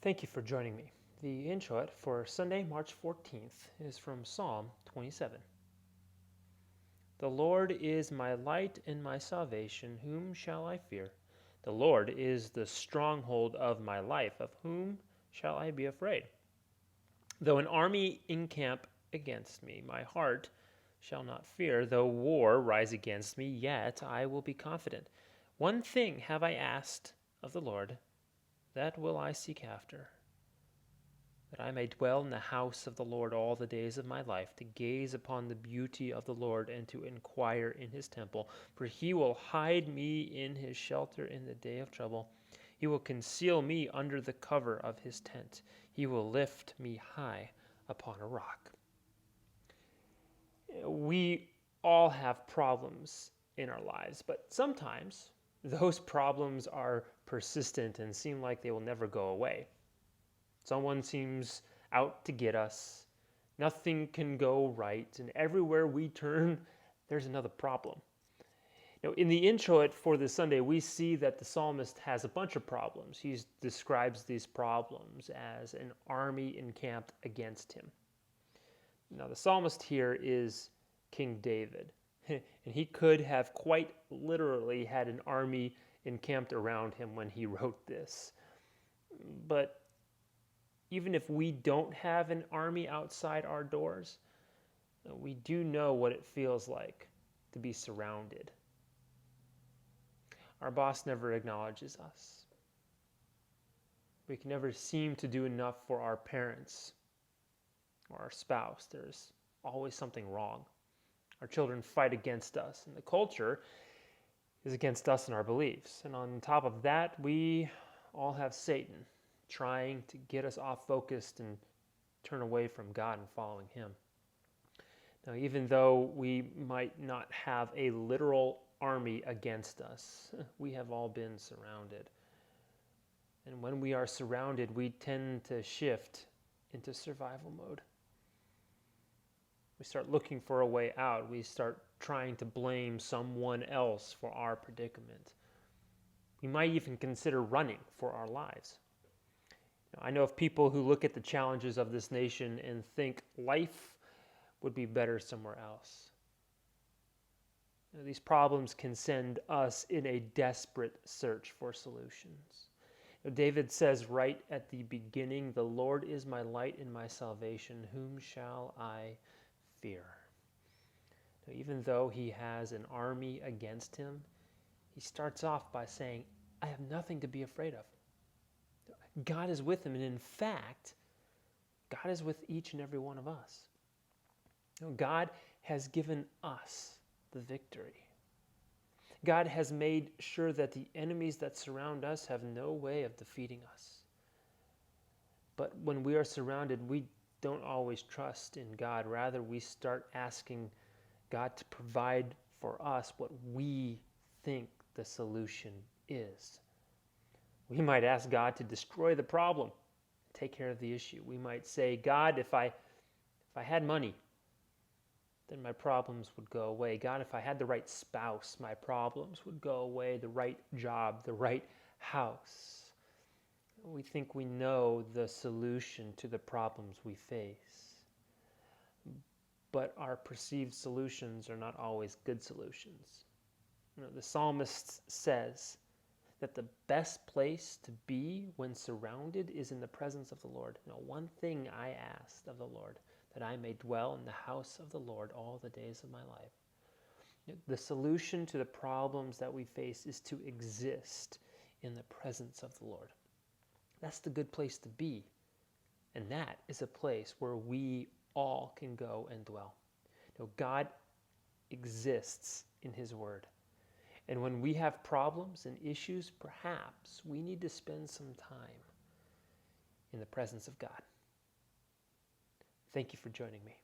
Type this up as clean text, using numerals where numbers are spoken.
Thank you for joining me. The Introit for Sunday, March 14th is from Psalm 27. The Lord is my light and my salvation. Whom shall I fear? The Lord is the stronghold of my life. Of whom shall I be afraid? Though an army encamp against me, my heart shall not fear. Though war rise against me, yet I will be confident. One thing have I asked of the Lord, that will I seek after, that I may dwell in the house of the Lord all the days of my life, to gaze upon the beauty of the Lord and to inquire in his temple. For he will hide me in his shelter in the day of trouble. He will conceal me under the cover of his tent. He will lift me high upon a rock. We all have problems in our lives, but sometimes those problems are persistent and seem like they will never go away. Someone seems out to get us. Nothing can go right, and everywhere we turn, there's another problem. Now, in the Introit for this Sunday, we see that the psalmist has a bunch of problems. He describes these problems as an army encamped against him. Now, the psalmist here is King David, and he could have quite literally had an army encamped around him when he wrote this. But even if we don't have an army outside our doors, we do know what it feels like to be surrounded. Our boss never acknowledges us. We can never seem to do enough for our parents or our spouse. There's always something wrong. Our children fight against us, and the culture is against us and our beliefs. And on top of that, we all have Satan trying to get us off focused and turn away from God and following him. Now, even though we might not have a literal army against us, we have all been surrounded. And when we are surrounded, we tend to shift into survival mode. We start looking for a way out. We start trying to blame someone else for our predicament. We might even consider running for our lives. I know of people who look at the challenges of this nation and think life would be better somewhere else. These problems can send us in a desperate search for solutions. David says right at the beginning, "The Lord is my light and my salvation. Whom shall I fear?" Even though he has an army against him, he starts off by saying, I have nothing to be afraid of. God is with him, and in fact, God is with each and every one of us. God has given us the victory. God has made sure that the enemies that surround us have no way of defeating us. But when we are surrounded, we don't always trust in God. Rather, we start asking God to provide for us what we think the solution is. We might ask God to destroy the problem, take care of the issue. We might say, God, if I had money, then my problems would go away. God, if I had the right spouse, my problems would go away, the right job, the right house. We think we know the solution to the problems we face. But our perceived solutions are not always good solutions. The psalmist says that the best place to be when surrounded is in the presence of the Lord. One thing I asked of the Lord, that I may dwell in the house of the Lord all the days of my life. The solution to the problems that we face is to exist in the presence of the Lord. That's the good place to be. And that is a place where we all can go and dwell. God exists in his word. And when we have problems and issues, perhaps we need to spend some time in the presence of God. Thank you for joining me.